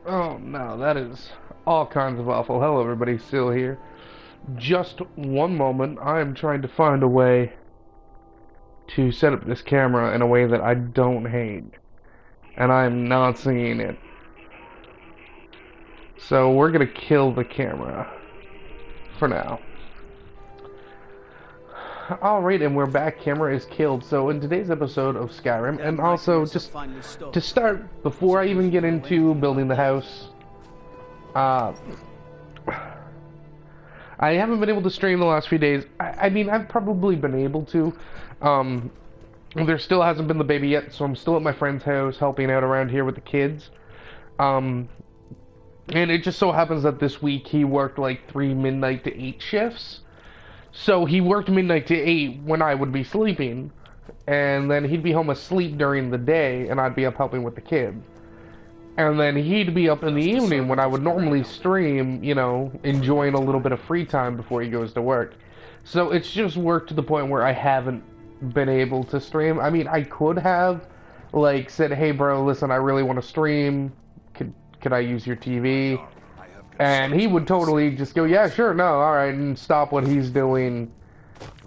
Oh no, that is all kinds of awful. Hello everybody, still here. Just one moment, I am trying to find a way to set up this camera in a way that I don't hate. And I am not seeing it. So we're gonna kill the camera. For now. Alright, and we're back. Camera is killed. So in today's episode of Skyrim, and also just to start, before I even get into building the house, I haven't been able to stream the last few days. I mean, I've probably been able to. There still hasn't been the baby yet, so I'm still at my friend's house helping out around here with the kids. And it just so happens that this week he worked like 3 midnight to 8 shifts. So he worked midnight to 8 when I would be sleeping, and then he'd be home asleep during the day, and I'd be up helping with the kids. And then he'd be up in the evening when I would normally stream, you know, enjoying a little bit of free time before he goes to work. So it's just worked to the point where I haven't been able to stream. I mean, I could have, like, said, hey bro, listen, I really want to stream, could I use your TV? And he would totally just go, yeah, sure, no, alright, and stop what he's doing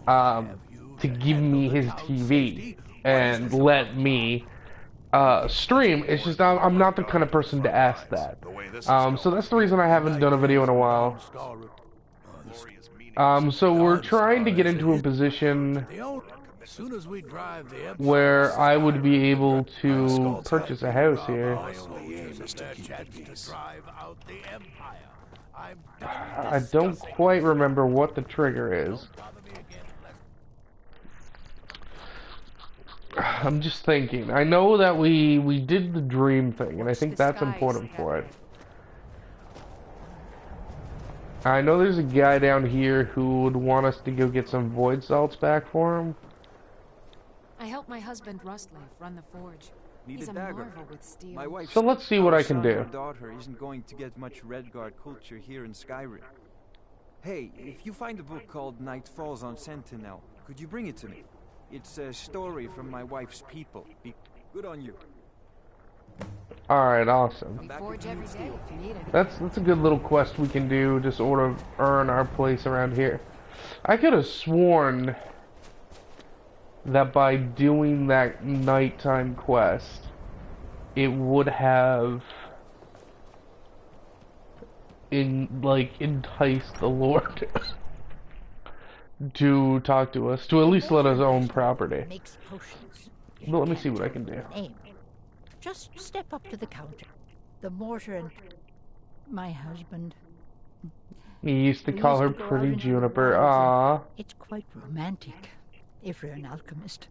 to give me his TV and let me stream. It's just, I'm not the kind of person to ask that. So that's the reason I haven't done a video in a while. So we're trying to get into a position where I would be able to purchase a house here. I don't quite remember what the trigger is. I'm just thinking. I know that we did the dream thing, and I think that's important for it. I know there's a guy down here who would want us to go get some void salts back for him. I helped my husband Rustleaf run the forge. He's a marvel with steel. My wife, so let's see what I can do. Her daughter isn't going to get much Redguard culture here in Skyrim. Hey, if you find a book called Night Falls on Sentinel, could you bring it to me? It's a story from my wife's people. Be good on you. Alright, awesome. We forge every day if you need it. That's a good little quest we can do to sort of earn our place around here. I could have sworn that by doing that nighttime quest, it would have enticed the Lord to talk to us, to at least let us own property. Makes potions. But let me see what I can do. Just step up to the counter. The mortar and my husband. You used to call her Pretty Juniper. Ah. It's quite romantic, if you're an alchemist.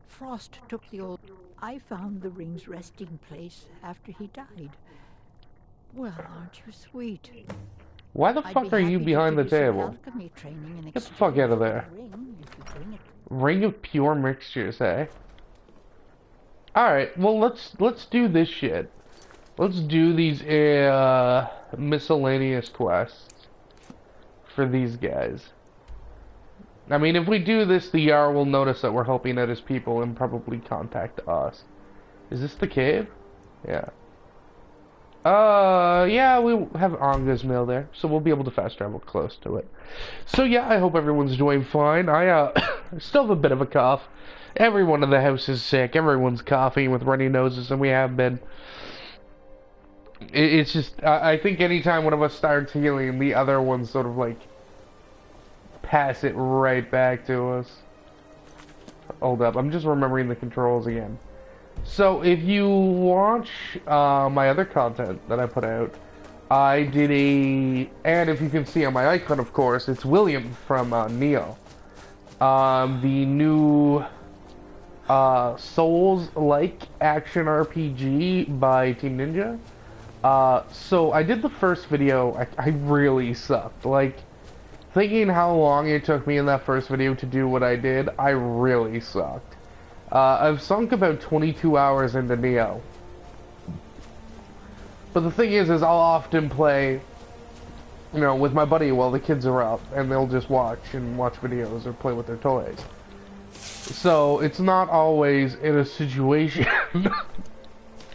Frost took the old... I found the ring's resting place after he died. Well, aren't you sweet? Why the fuck are you behind the table? Get the fuck out of there. Ring of pure mixtures, eh? Alright, well let's do this shit. Let's do these miscellaneous quests for these guys. I mean, if we do this, the Jarl will notice that we're helping out his people and probably contact us. Is this the cave? Yeah. Yeah, we have Anga's mail there, so we'll be able to fast travel close to it. So yeah, I hope everyone's doing fine. I still have a bit of a cough. Everyone in the house is sick. Everyone's coughing with runny noses, and we have been. It's just, I think anytime one of us starts healing, the other ones sort of like pass it right back to us. Hold up, I'm just remembering the controls again. So if you watch my other content that I put out, I did and if you can see on my icon, of course, it's William from Neo. The new Souls-like action RPG by Team Ninja. So I did the first video. I really sucked. Like, thinking how long it took me in that first video to do what I did, I really sucked. I've sunk about 22 hours into Neo. But the thing is I'll often play, you know, with my buddy while the kids are up, and they'll just watch videos or play with their toys. So it's not always in a situation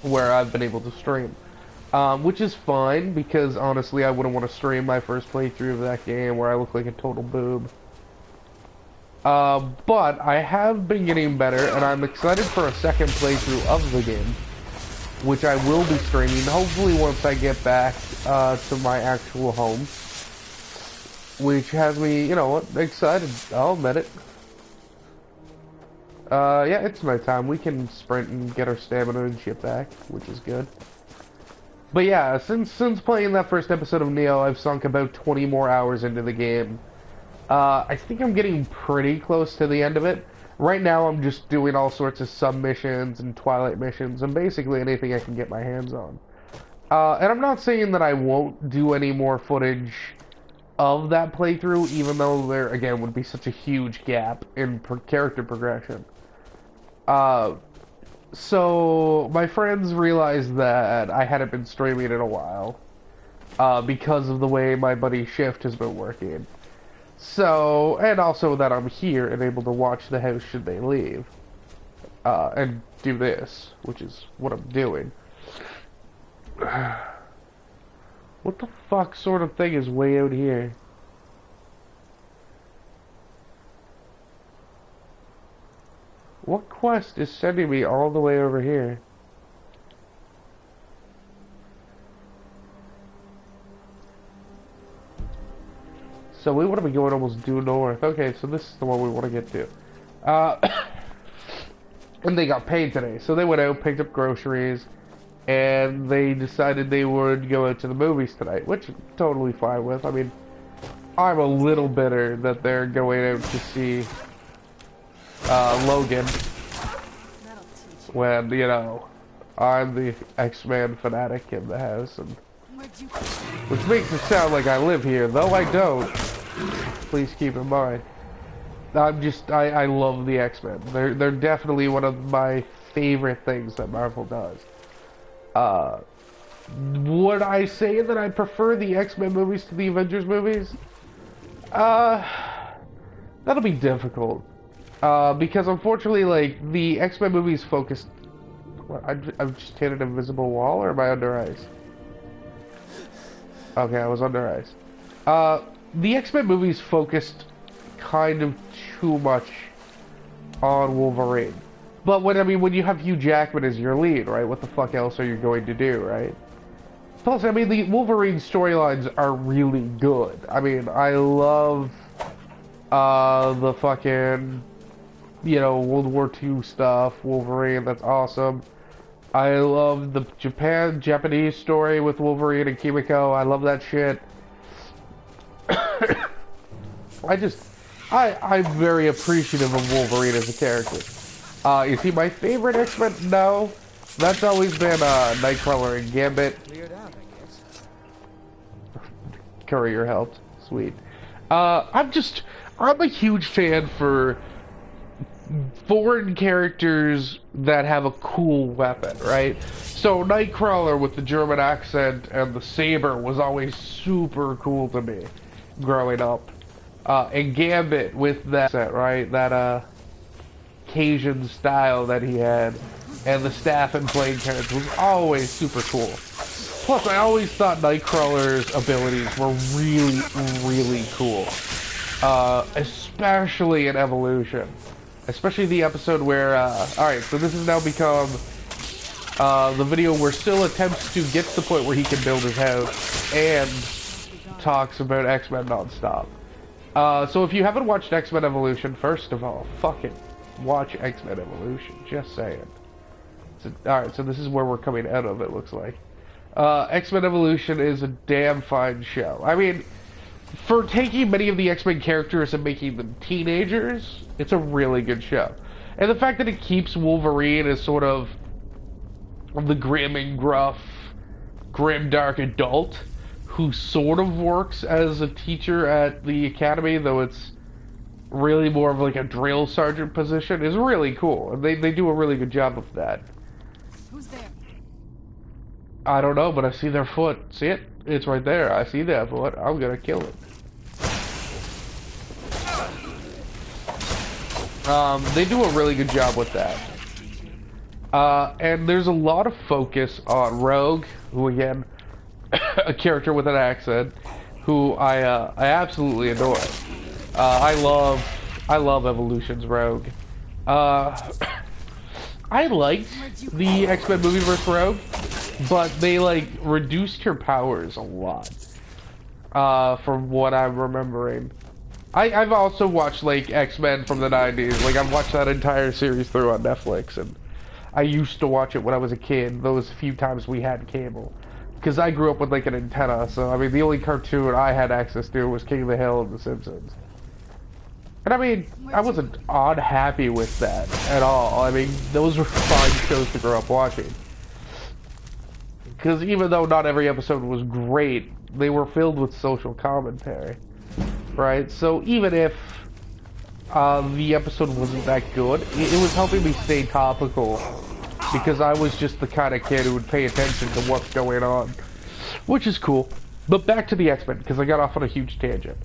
where I've been able to stream. which is fine because honestly I wouldn't want to stream my first playthrough of that game where I look like a total boob. But I have been getting better, and I'm excited for a second playthrough of the game, which I will be streaming, hopefully once I get back to my actual home, which has me, you know, excited. I'll admit it. Yeah, it's nighttime. We can sprint and get our stamina and shit back, which is good. But yeah, since playing that first episode of Neo, I've sunk about 20 more hours into the game. I think I'm getting pretty close to the end of it. Right now I'm just doing all sorts of sub-missions and Twilight missions, and basically anything I can get my hands on. And I'm not saying that I won't do any more footage of that playthrough, even though there, again, would be such a huge gap in character progression. So my friends realized that I hadn't been streaming in a while, because of the way my buddy's shift has been working. So, and also that I'm here and able to watch the house should they leave. And do this, which is what I'm doing. What the fuck sort of thing is way out here? What quest is sending me all the way over here? So we want to be going almost due north. Okay, so this is the one we want to get to. And they got paid today. So they went out, picked up groceries, and they decided they would go out to the movies tonight, which I'm totally fine with. I mean, I'm a little bitter that they're going out to see Logan when, you know, I'm the X-Men fanatic in the house, and which makes it sound like I live here, though I don't. Please keep in mind. I love the X-Men. They're definitely one of my favorite things that Marvel does. Would I say that I prefer the X-Men movies to the Avengers movies? That'll be difficult. Because unfortunately, like, the X-Men movies focused... What, I've just hit an invisible wall, or am I under ice? Okay, I was under ice. The X-Men movies focused kind of too much on Wolverine. But when you have Hugh Jackman as your lead, right? What the fuck else are you going to do, right? Plus, I mean, the Wolverine storylines are really good. I mean, I love the fucking, you know, World War II stuff, Wolverine, that's awesome. I love the Japanese story with Wolverine and Kimiko. I love that shit. I'm very appreciative of Wolverine as a character. Is he my favorite X-Men? No. That's always been Nightcrawler and Gambit. Courier helped. Sweet. I'm a huge fan for foreign characters that have a cool weapon, right? So Nightcrawler with the German accent and the saber was always super cool to me growing up. And Gambit with that, right? That Cajun style that he had, and the staff and plane carriage was always super cool. Plus, I always thought Nightcrawler's abilities were really, really cool. Especially in Evolution. Especially the episode where, alright, so this has now become the video where Syl attempts to get to the point where he can build his house and talks about X-Men non-stop. So if you haven't watched X-Men Evolution, first of all, fucking watch X-Men Evolution, just saying. So, alright, so this is where we're coming out of, it looks like. X-Men Evolution is a damn fine show. I mean, for taking many of the X-Men characters and making them teenagers, it's a really good show. And the fact that it keeps Wolverine as sort of the grim and gruff, grim-dark adult who sort of works as a teacher at the academy, though it's really more of like a drill sergeant position, is really cool. And they do a really good job of that. Who's there? I don't know, but I see their foot. See it? It's right there. I see that foot. I'm gonna kill it. They do a really good job with that. And there's a lot of focus on Rogue, who again, a character with an accent, who I absolutely adore. I love Evolution's Rogue. I liked the X-Men movie vs. Rogue, but they like reduced her powers a lot. From what I'm remembering. I've also watched like X-Men from the 90s. Like I've watched that entire series through on Netflix, and I used to watch it when I was a kid, those few times we had cable. Because I grew up with like an antenna, so I mean the only cartoon I had access to was King of the Hill and The Simpsons. And I mean, I wasn't unhappy with that at all. I mean, those were fine shows to grow up watching. Because even though not every episode was great, they were filled with social commentary, right? So even if the episode wasn't that good, it was helping me stay topical, because I was just the kind of kid who would pay attention to what's going on, which is cool. But back to the X-Men, because I got off on a huge tangent.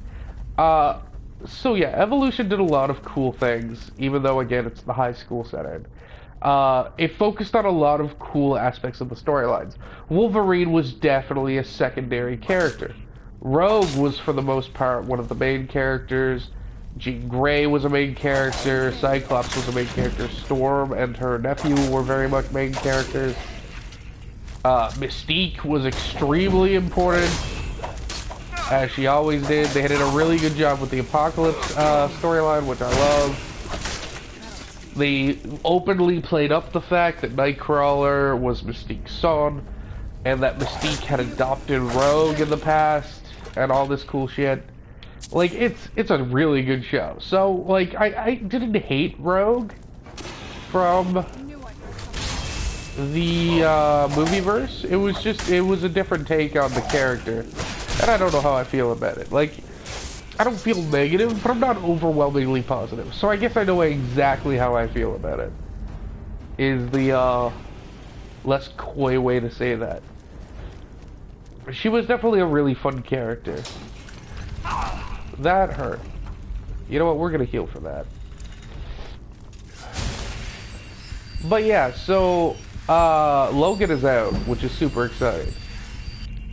So yeah, Evolution did a lot of cool things, even though again it's the high school setting. It focused on a lot of cool aspects of the storylines. Wolverine was definitely a secondary character. Rogue was for the most part one of the main characters. Jean Grey was a main character. Cyclops was a main character. Storm and her nephew were very much main characters. Mystique was extremely important, as she always did. They did a really good job with the Apocalypse storyline, which I love. They openly played up the fact that Nightcrawler was Mystique's son, and that Mystique had adopted Rogue in the past, and all this cool shit. Like, it's a really good show. So, like, I didn't hate Rogue from the movieverse. It was just, it was a different take on the character. And I don't know how I feel about it. Like, I don't feel negative, but I'm not overwhelmingly positive. So I guess I know exactly how I feel about it. Is the, less coy way to say that. She was definitely a really fun character. That hurt. You know what, we're gonna heal for that. But yeah, so, Logan is out, which is super exciting.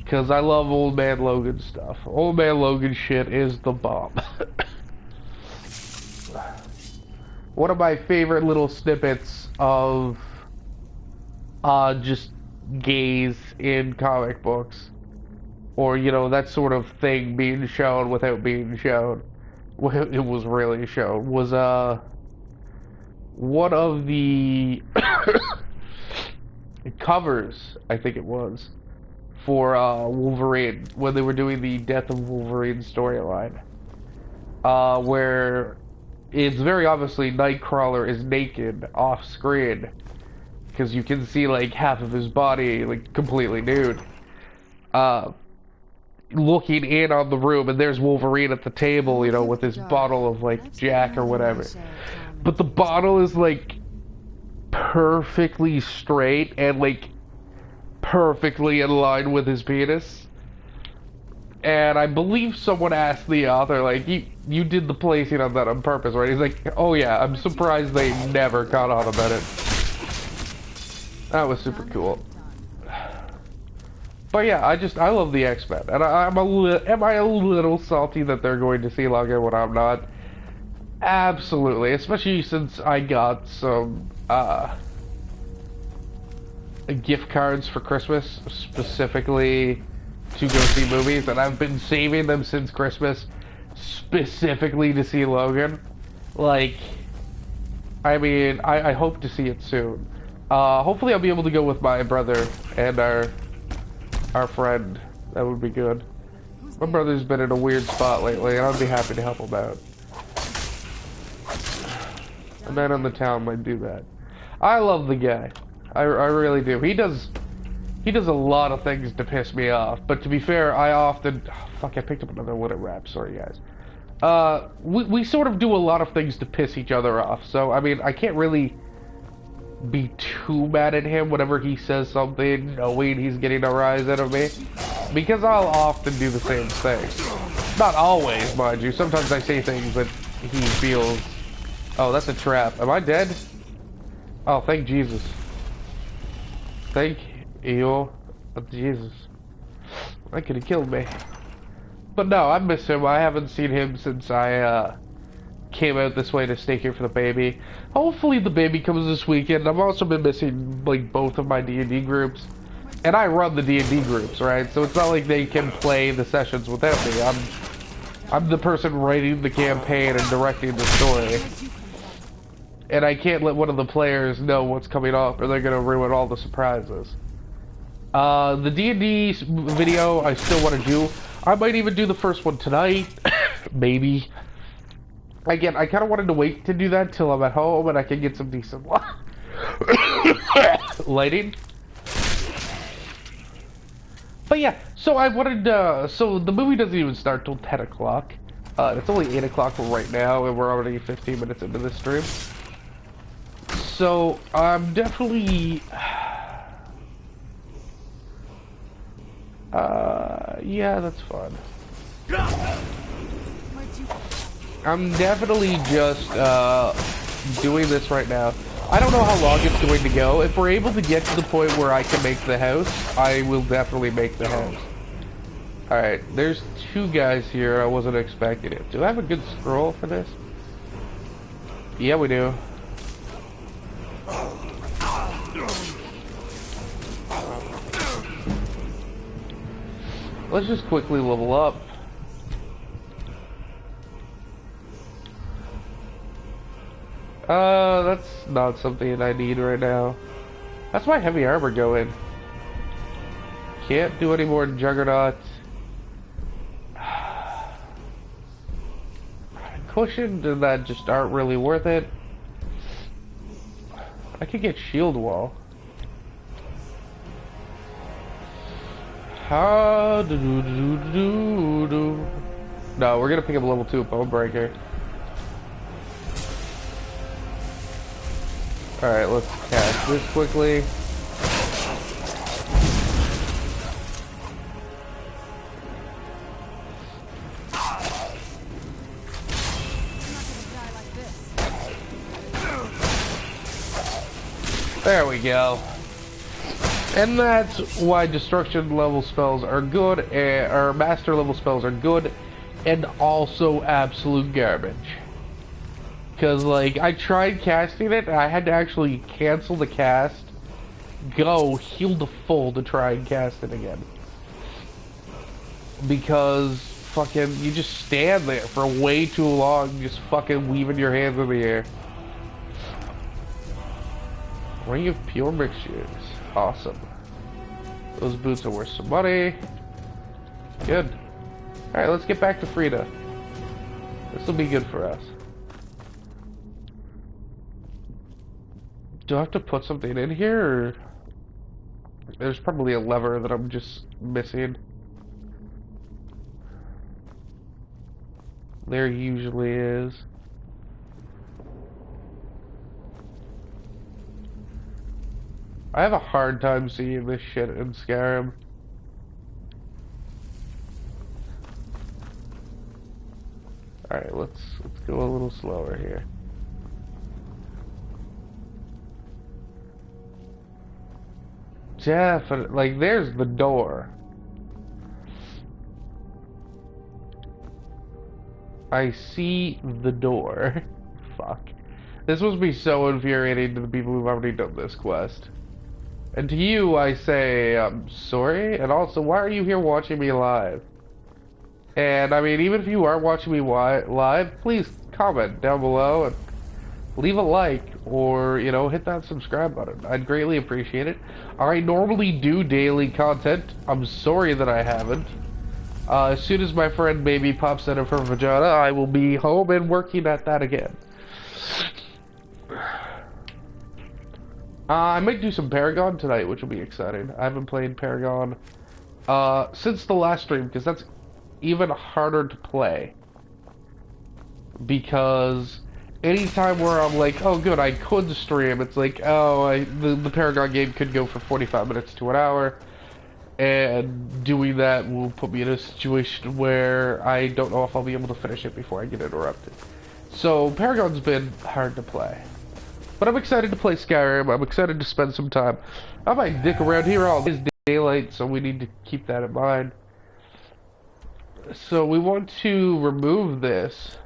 Because I love Old Man Logan stuff. Old Man Logan shit is the bomb. One of my favorite little snippets of just gays in comic books, or you know, that sort of thing being shown without being shown, it was really shown, was one of the covers, I think it was, for Wolverine, when they were doing the Death of Wolverine storyline, where it's very obviously Nightcrawler is naked off screen, because you can see like half of his body like completely nude, looking in on the room, and there's Wolverine at the table, you know, with his bottle of like Jack or whatever, but the bottle is like perfectly straight and like perfectly in line with his penis. And I believe someone asked the author, like, you did the placing on that on purpose, right? He's like, oh yeah, I'm surprised they never caught on about it. That was super cool. But yeah, I love the X-Men, and am I a little salty that they're going to see Logan when I'm not? Absolutely, especially since I got some gift cards for Christmas, specifically to go see movies, and I've been saving them since Christmas, specifically to see Logan. Like, I mean, I hope to see it soon. Hopefully I'll be able to go with my brother and our friend. That would be good. My brother's been in a weird spot lately, and I'd be happy to help him out. A man on the town might do that. I love the guy. I really do. He does a lot of things to piss me off, but to be fair, I often... Oh, fuck, I picked up another one at rap, sorry guys. We sort of do a lot of things to piss each other off, so, I mean, I can't really be too mad at him whenever he says something, knowing he's getting a rise out of me, because I'll often do the same thing. Not always, mind you. Sometimes I say things that he feels... Oh, that's a trap. Am I dead? Oh, thank Jesus. Thank you. Oh, Jesus. That could have killed me. But no, I miss him. I haven't seen him since I came out this way to stay here for the baby. Hopefully the baby comes this weekend. I've also been missing like both of my D&D groups. And I run the D&D groups, right? So it's not like they can play the sessions without me. I'm the person writing the campaign and directing the story. And I can't let one of the players know what's coming up or they're gonna ruin all the surprises. The D&D video I still want to do. I might even do the first one tonight. Maybe. Again, I kind of wanted to wait to do that till I'm at home and I can get some decent lighting. But yeah, so I wanted so the movie doesn't even start till 10 o'clock. It's only 8 o'clock right now and we're already 15 minutes into this stream. So, I'm definitely... yeah, that's fun. I'm definitely just, doing this right now. I don't know how long it's going to go. If we're able to get to the point where I can make the house, I will definitely make the house. Alright, there's two guys here. I wasn't expecting it. Do I have a good scroll for this? Yeah, we do. Let's just quickly level up. That's not something I need right now. That's my heavy armor going. Can't do any more Juggernaut. Cushion and that just aren't really worth it. I could get shield wall. How do do do do do? No, we're gonna pick up a level 2 bone breaker. Alright, let's cast this quickly. There we go. And that's why destruction level spells are good, or master level spells are good, and also absolute garbage. Because, like, I tried casting it, and I had to actually cancel the cast, go, heal to full to try and cast it again. Because, fucking, you just stand there for way too long, just fucking weaving your hands in the air. Ring of Pure Mixtures. Awesome. Those boots are worth some money. Good. Alright, let's get back to Frida. This will be good for us. Do I have to put something in here, or... There's probably a lever that I'm just missing. There usually is. I have a hard time seeing this shit in Skyrim. Alright, let's go a little slower here. Definitely, like, there's the door. I see the door. Fuck. This must be so infuriating to the people who've already done this quest. And to you, I say, I'm sorry, and also, why are you here watching me live? And, I mean, even if you are watching me live, please comment down below and leave a like, or, you know, hit that subscribe button. I'd greatly appreciate it. I normally do daily content. I'm sorry that I haven't. As soon as my friend baby pops out of her vagina, I will be home and working at that again. I might do some Paragon tonight, which will be exciting. I haven't played Paragon since the last stream, because that's even harder to play. Because anytime where I'm like, oh good, I could stream, it's like, oh, the Paragon game could go for 45 minutes to an hour. And doing that will put me in a situation where I don't know if I'll be able to finish it before I get interrupted. So, Paragon's been hard to play. But I'm excited to play Skyrim. I'm excited to spend some time. I might dick around here all day. It's daylight, so we need to keep that in mind. So we want to remove this.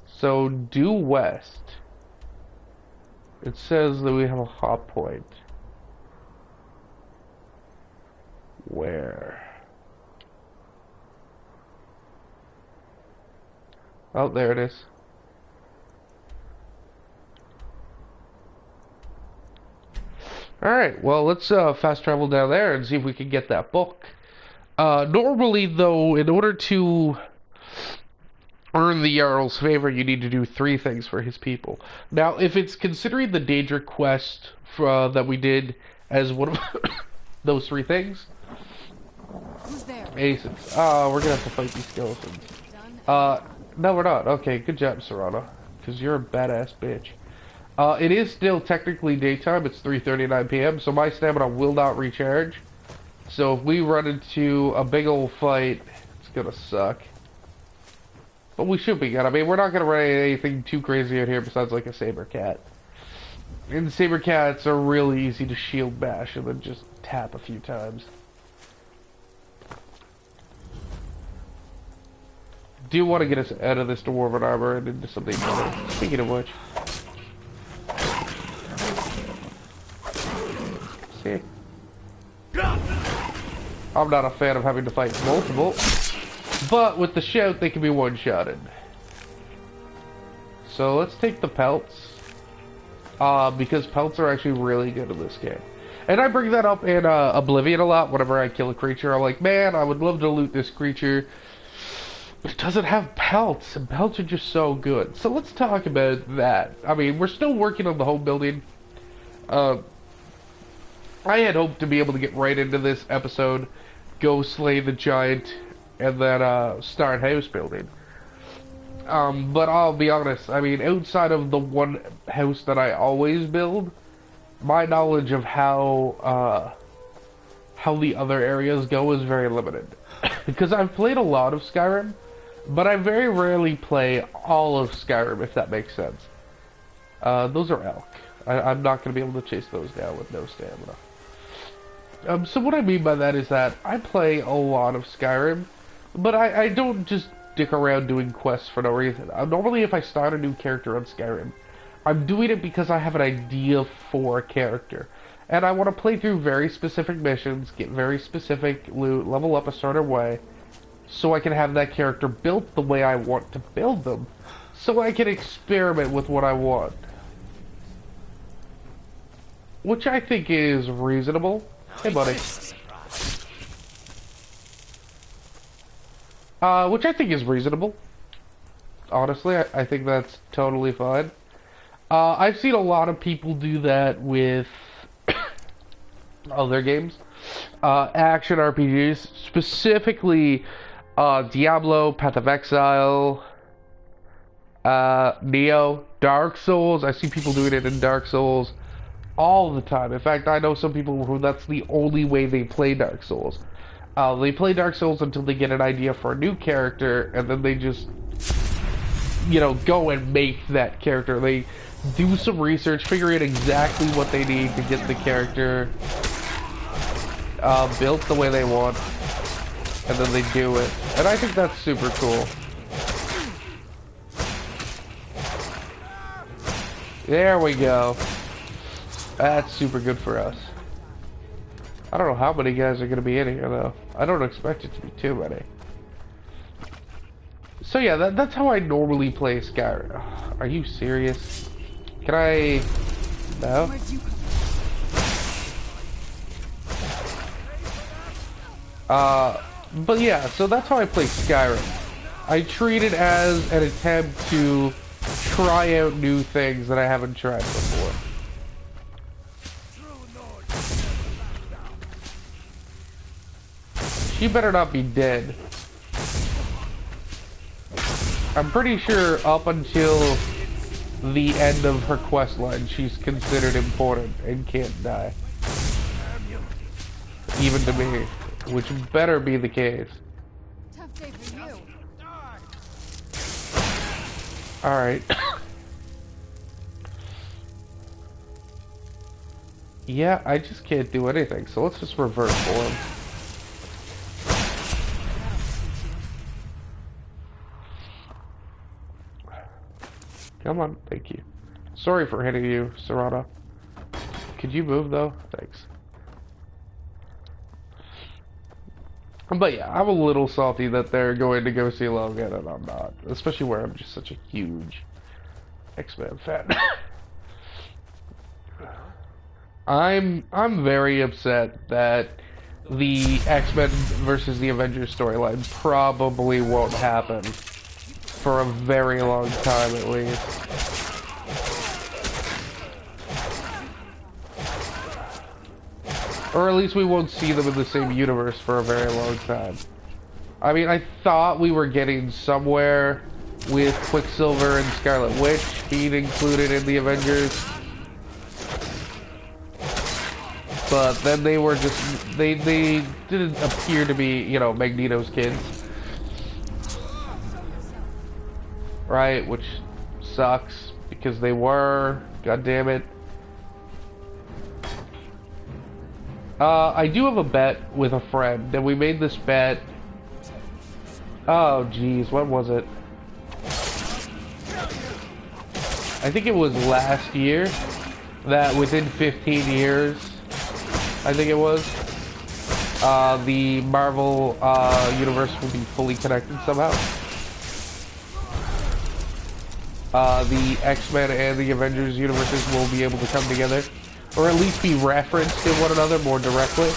So due west. It says that we have a hot point. Where? Oh, there it is. Alright, well, let's fast travel down there and see if we can get that book. Normally, though, in order to earn the Jarl's favor, you need to do 3 things for his people. Now, if it's considering the Daedric quest that we did as one of those 3 things... Who's there? Aces. We're gonna have to fight these skeletons. No, we're not. Okay, good job, Serana. Because you're a badass bitch. It is still technically daytime. It's 3:39 p.m., so my stamina will not recharge. So if we run into a big old fight, it's gonna suck. But we should be good. I mean, we're not gonna run into anything too crazy out here besides like a saber cat. And saber cats are really easy to shield bash and then just tap a few times. Do want to get us out of this dwarven armor and into something better. Speaking of which. See? I'm not a fan of having to fight multiple, but with the shout they can be one-shotted. So let's take the pelts, because pelts are actually really good in this game. And I bring that up in Oblivion a lot whenever I kill a creature. I'm like, man, I would love to loot this creature, but it doesn't have pelts, and pelts are just so good. So let's talk about that. I mean, we're still working on the home building. I had hoped to be able to get right into this episode, go slay the giant, and then start house building. But I'll be honest, I mean, outside of the one house that I always build, my knowledge of how the other areas go is very limited. Because I've played a lot of Skyrim, but I very rarely play all of Skyrim, if that makes sense. Those are elk. I'm not going to be able to chase those down with no stamina. So what I mean by that is that I play a lot of Skyrim, but I don't just dick around doing quests for no reason. Normally if I start a new character on Skyrim, I'm doing it because I have an idea for a character. And I want to play through very specific missions, get very specific loot, level up a certain way, so I can have that character built the way I want to build them, so I can experiment with what I want. Which I think is reasonable. Hey, buddy. Which I think is reasonable. Honestly, I think that's totally fine. I've seen a lot of people do that with other games. Action RPGs, specifically Diablo, Path of Exile, Neo, Dark Souls. I see people doing it in Dark Souls all the time. In fact, I know some people who that's the only way they play Dark Souls. They play Dark Souls until they get an idea for a new character, and then they just, you know, go and make that character. They do some research, figure out exactly what they need to get the character built the way they want, and then they do it. And I think that's super cool. There we go. That's super good for us. I don't know how many guys are going to be in here, though. I don't expect it to be too many. So yeah, that's how I normally play Skyrim. Are you serious? Can I... No? But yeah, so that's how I play Skyrim. I treat it as an attempt to try out new things that I haven't tried before. She better not be dead. I'm pretty sure up until the end of her quest line, she's considered important and can't die. Even to me, which better be the case. Tough day for you. Alright. Yeah, I just can't do anything, so let's just reverse form. Come on, thank you. Sorry for hitting you, Serrano. Could you move, though? Thanks. But yeah, I'm a little salty that they're going to go see Logan, and I'm not. Especially where I'm just such a huge X-Men fan. I'm very upset that the X-Men versus the Avengers storyline probably won't happen for a very long time at least. Or at least we won't see them in the same universe for a very long time. I mean, I thought we were getting somewhere with Quicksilver and Scarlet Witch being included in the Avengers. But then they were just, they didn't appear to be, you know, Magneto's kids. Right, which sucks, because they were, god damn it. I do have a bet with a friend, and we made this bet. Oh jeez, what was it? I think it was last year, that within 15 years, I think it was, the Marvel universe will be fully connected somehow. The X-Men and the Avengers universes will be able to come together, or at least be referenced in one another more directly.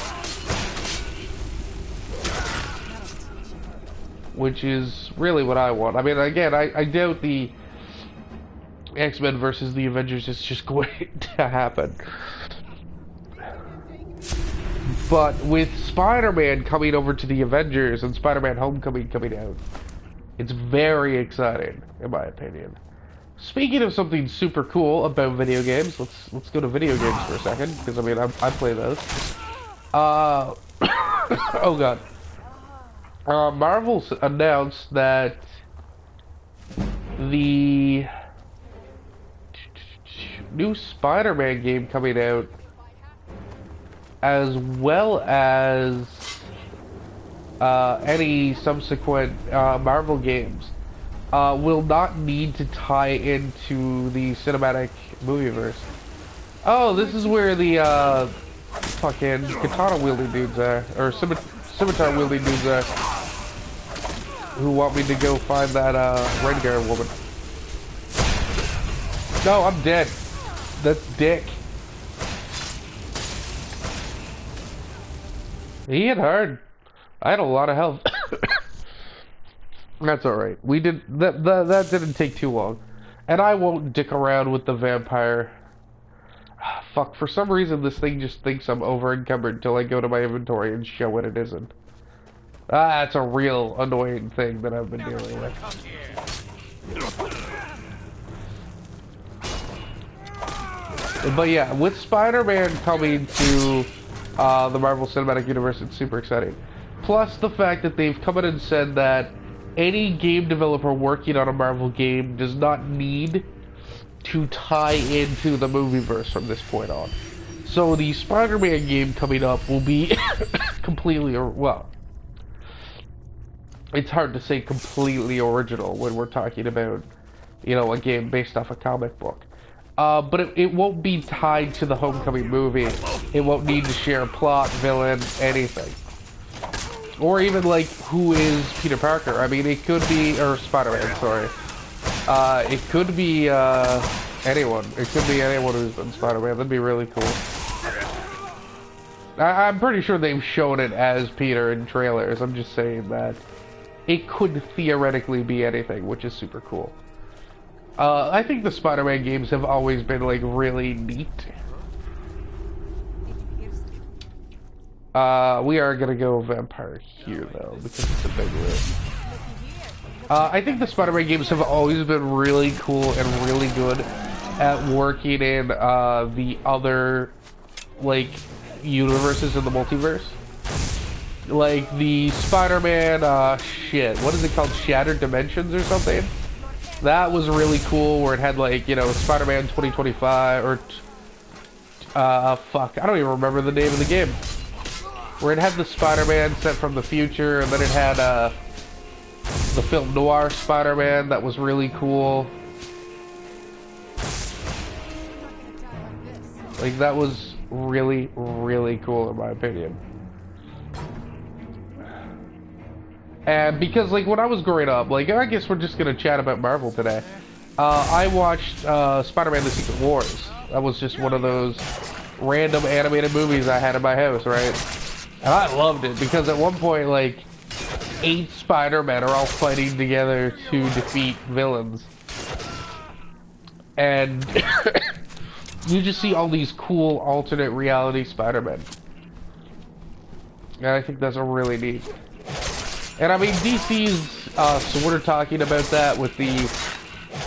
Which is really what I want. I mean, again, I doubt the X-Men versus the Avengers is just going to happen. But with Spider-Man coming over to the Avengers and Spider-Man Homecoming coming out, it's very exciting, in my opinion. Speaking of something super cool about video games, let's go to video games for a second, because I mean I play those. Oh god. Marvel's announced that the new Spider-Man game coming out, as well as any subsequent Marvel games, will not need to tie into the cinematic movieverse. Oh, this is where the fucking katana wielding dudes are, or scimitar wielding dudes are, who want me to go find that Rengar woman. No, I'm dead. That's Dick. He hit hard. I had a lot of health. That's alright. We did that didn't take too long. And I won't dick around with the vampire. Fuck, for some reason this thing just thinks I'm over encumbered until I go to my inventory and show it isn't. That's a real annoying thing that I've been dealing with. But yeah, with Spider-Man coming to the Marvel Cinematic Universe, it's super exciting. Plus the fact that they've come in and said that any game developer working on a Marvel game does not need to tie into the movieverse from this point on. So the Spider-Man game coming up will be completely, well, it's hard to say completely original when we're talking about, you know, a game based off a comic book. But it won't be tied to the Homecoming movie. It won't need to share plot, villain, anything. Or even, like, who is Peter Parker? I mean, it could be, or Spider-Man, sorry. It could be, anyone. It could be anyone who's been Spider-Man. That'd be really cool. I'm pretty sure they've shown it as Peter in trailers. I'm just saying that it could theoretically be anything, which is super cool. I think the Spider-Man games have always been, like, really neat. We are gonna go vampire here, though, because it's a big risk. I think the Spider-Man games have always been really cool and really good at working in, the other, like, universes in the multiverse. Like, the Spider-Man, shit, what is it called? Shattered Dimensions or something? That was really cool, where it had, like, you know, Spider-Man 2025, or, fuck, I don't even remember the name of the game. Where it had the Spider-Man sent from the future, and then it had, the film noir Spider-Man that was really cool. Like, that was really, really cool in my opinion. And because, like, when I was growing up, like, I guess we're just gonna chat about Marvel today. I watched, Spider-Man: The Secret Wars. That was just one of those random animated movies I had in my house, right? And I loved it, because at one point, like, 8 Spider-Men are all fighting together to defeat villains. And you just see all these cool alternate reality Spider-Men. And I think that's a really neat. And I mean, DC's sort of talking about that with the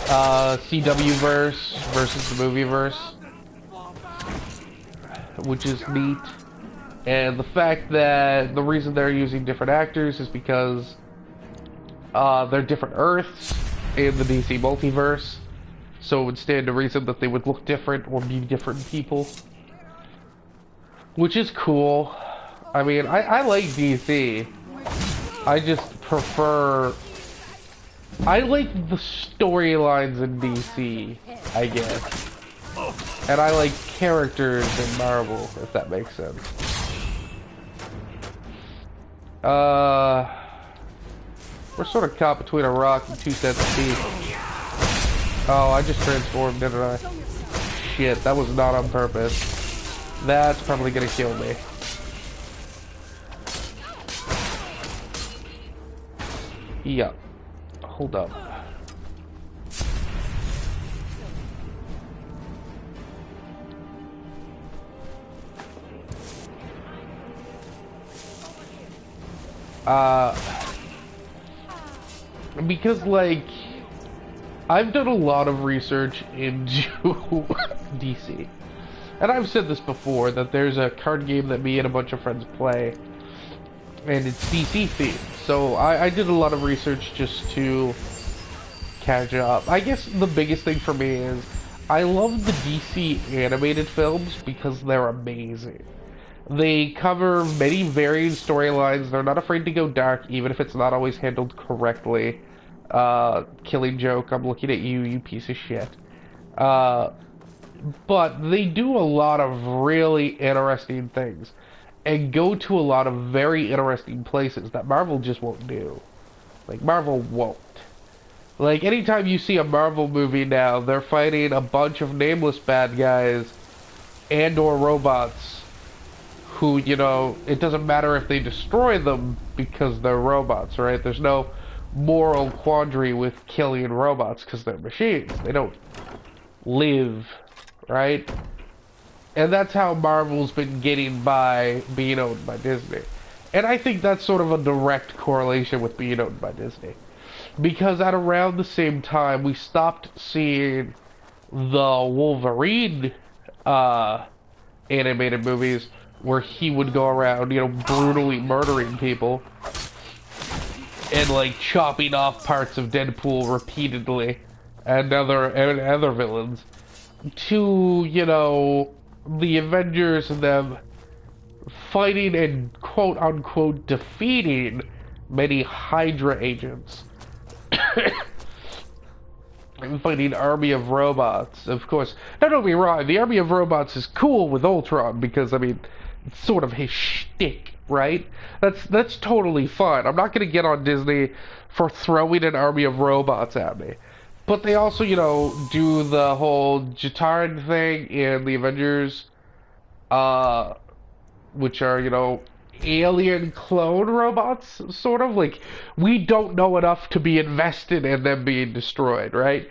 CW verse versus the movie verse, which is neat. And the fact that the reason they're using different actors is because they're different Earths in the DC multiverse, so it would stand to reason that they would look different or be different people, which is cool. I mean, I like DC. I just prefer... I like the storylines in DC, I guess. And I like characters in Marvel, if that makes sense. We're sort of caught between a rock and 2 sets of teeth. Oh, I just transformed, didn't I? Shit, that was not on purpose. That's probably gonna kill me. Yeah. Hold up. Because, like, I've done a lot of research into DC. And I've said this before, that there's a card game that me and a bunch of friends play, and it's DC themed. So I did a lot of research just to catch up. I guess the biggest thing for me is I love the DC animated films because they're amazing. They cover many varied storylines. They're not afraid to go dark, even if it's not always handled correctly. Killing Joke, I'm looking at you, you piece of shit. But they do a lot of really interesting things, and go to a lot of very interesting places that Marvel just won't do. Like, Marvel won't. Like, anytime you see a Marvel movie now, they're fighting a bunch of nameless bad guys and or robots who, you know, it doesn't matter if they destroy them because they're robots, right? There's no moral quandary with killing robots because they're machines. They don't live, right? And that's how Marvel's been getting by being owned by Disney. And I think that's sort of a direct correlation with being owned by Disney. Because at around the same time, we stopped seeing the Wolverine animated movies where he would go around, you know, brutally murdering people and, like, chopping off parts of Deadpool repeatedly and other villains, to, you know, the Avengers and them fighting and quote-unquote defeating many Hydra agents. And fighting Army of Robots, of course. Now, don't get me wrong, the Army of Robots is cool with Ultron, because, I mean, it's sort of his shtick, right? That's totally fine. I'm not gonna get on Disney for throwing an Army of Robots at me. But they also, you know, do the whole Jataran thing in the Avengers, which are, you know, alien clone robots, sort of. Like, we don't know enough to be invested in them being destroyed, right?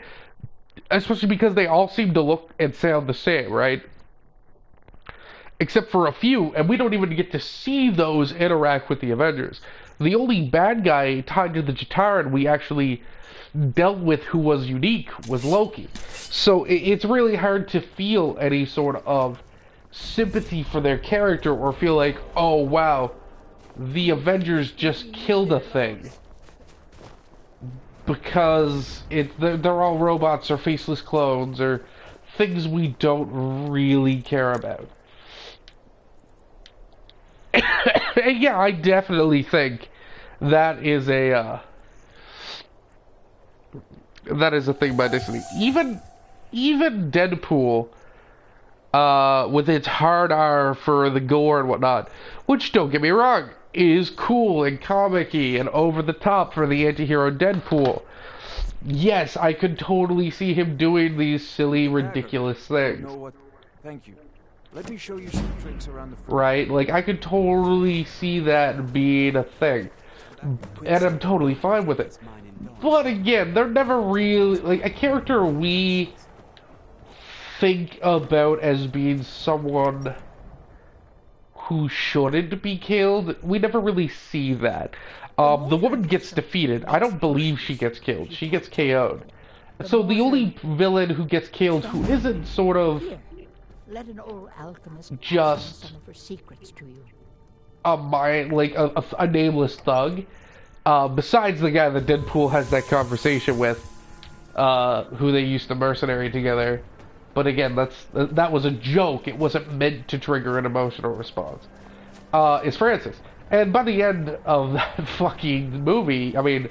Especially because they all seem to look and sound the same, right? Except for a few, and we don't even get to see those interact with the Avengers. The only bad guy tied to the Jataran we actually dealt with who was unique was Loki. So it's really hard to feel any sort of sympathy for their character or feel like, oh wow, the Avengers just killed a thing. because they're all robots or faceless clones or things we don't really care about. And yeah, I definitely think that is a thing by Disney. Even Deadpool, with its hard R for the gore and whatnot, which, don't get me wrong, is cool and comic-y and over the top for the anti-hero Deadpool. Yes, I could totally see him doing these silly, ridiculous things. You know what? Thank you. Let me show you some tricks around the floor. Right? Like, I could totally see that being a thing. And I'm totally fine with it. But again, they're never really, like, a character we think about as being someone who shouldn't be killed. We never really see that. The woman gets defeated. I don't believe she gets killed. She gets KO'd. So the only villain who gets killed who isn't sort of let an old alchemist just some of her secrets to you. A nameless thug. Besides the guy that Deadpool has that conversation with, who they used to mercenary together. But again, that was a joke. It wasn't meant to trigger an emotional response. Is Francis. And by the end of that fucking movie, I mean,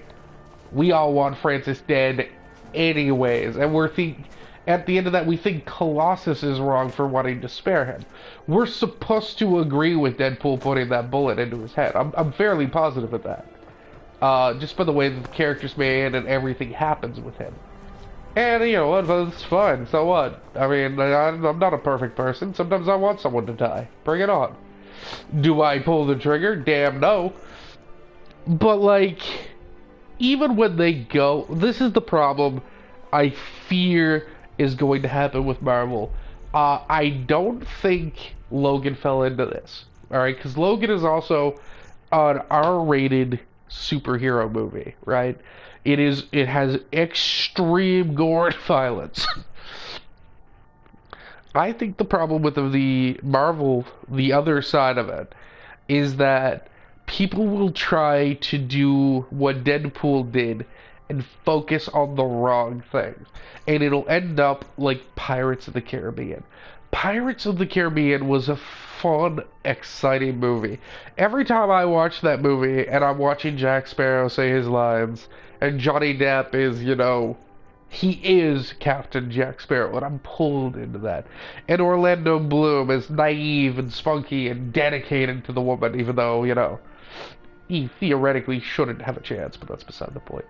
we all want Francis dead anyways. And at the end of that, we think Colossus is wrong for wanting to spare him. We're supposed to agree with Deadpool putting that bullet into his head. I'm fairly positive of that. Just by the way that the character's made and everything happens with him. And, you know what, it's fine, so what? I mean, I'm not a perfect person. Sometimes I want someone to die. Bring it on. Do I pull the trigger? Damn no. But, like, even when they go... This is the problem I fear is going to happen with Marvel. I don't think Logan fell into this. Alright, because Logan is also an R-rated superhero movie, right? It has extreme gore and violence. I think the problem with the Marvel, the other side of it, is that people will try to do what Deadpool did and focus on the wrong things. And it'll end up like Pirates of the Caribbean. Pirates of the Caribbean was a fun, exciting movie. Every time I watch that movie and I'm watching Jack Sparrow say his lines, and Johnny Depp is, you know, he is Captain Jack Sparrow, and I'm pulled into that. And Orlando Bloom is naive and spunky and dedicated to the woman, even though, you know, he theoretically shouldn't have a chance, but that's beside the point.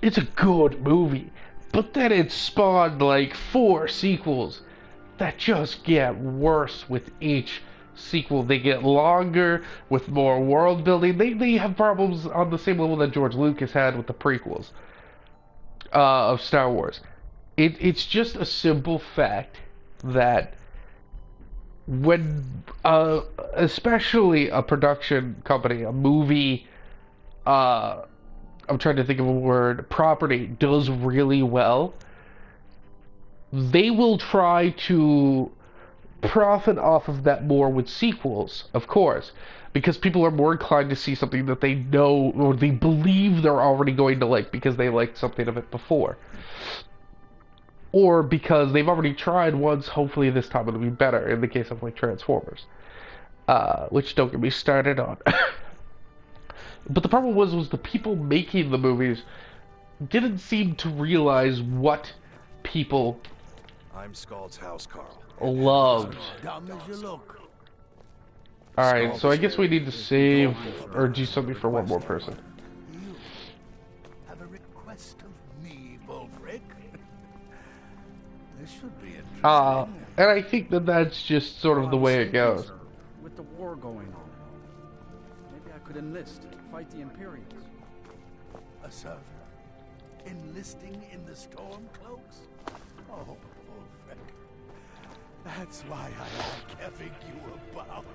It's a good movie, but then it spawned like 4 sequels that just get worse with each sequel. They get longer with more world building. They have problems on the same level that George Lucas had with the prequels of Star Wars. It's just a simple fact that when especially a production company, a movie, I'm trying to think of a word, property does really well, they will try to profit off of that more with sequels, of course, because people are more inclined to see something that they know or they believe they're already going to like because they liked something of it before. Or because they've already tried once, hopefully this time it'll be better, in the case of like Transformers. Which don't get me started on. But the problem was the people making the movies didn't seem to realize what people I'm Scald's house, Carl. loved. Dumb as you look. Alright, so I guess we need to save or do something for one more person. You have a request of me, Bulfric? This should be interesting. And I think that that's just sort of the way it goes. With the war going on, maybe I could enlist, fight the Imperials. A servant enlisting in the Stormcloaks? Oh, Bulfric. That's why I like having you about.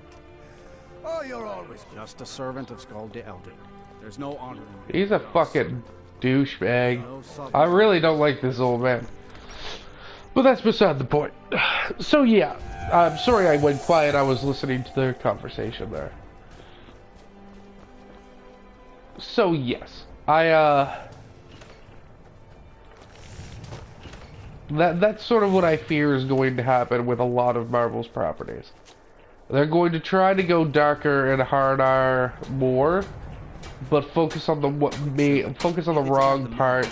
Oh, you're always Just a servant of Skald the Elder. There's no honor in He's a fucking douchebag. no sub- I really don't like this old man. But that's beside the point. So yeah, I'm sorry I went quiet. I was listening to their conversation there. So yes, That's sort of what I fear is going to happen with a lot of Marvel's properties. They're going to try to go darker and harder more, but focus on the wrong part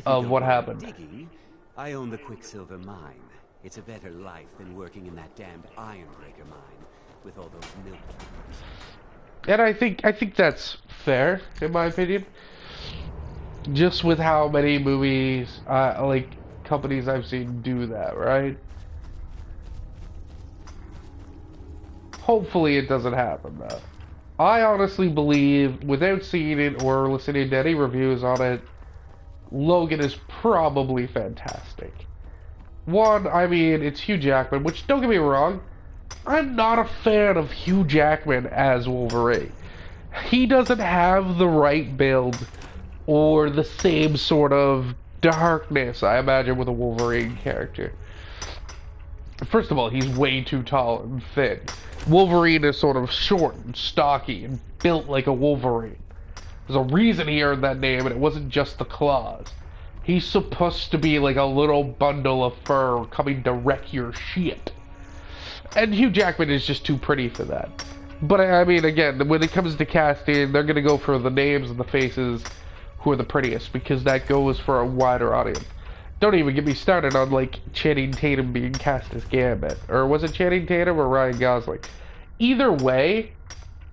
of what happened. Digging, I own the Quicksilver mine. It's a better life than working in that damned Ironbreaker mine with all those milk tubes. And I think that's fair, in my opinion. Just with how many movies, like companies I've seen do that, right? Hopefully it doesn't happen, though. I honestly believe, without seeing it or listening to any reviews on it, Logan is probably fantastic. One, I mean, it's Hugh Jackman, which, don't get me wrong, I'm not a fan of Hugh Jackman as Wolverine. He doesn't have the right build or the same sort of darkness I imagine with a Wolverine character. First of all, he's way too tall and thin. Wolverine is sort of short and stocky and built like a Wolverine. There's a reason he earned that name, and it wasn't just the claws. He's supposed to be like a little bundle of fur coming to wreck your shit. And Hugh Jackman is just too pretty for that. But I mean, again, when it comes to casting, they're gonna go for the names and the faces who are the prettiest, because that goes for a wider audience. Don't even get me started on, like, Channing Tatum being cast as Gambit. Or was it Channing Tatum or Ryan Gosling? Either way,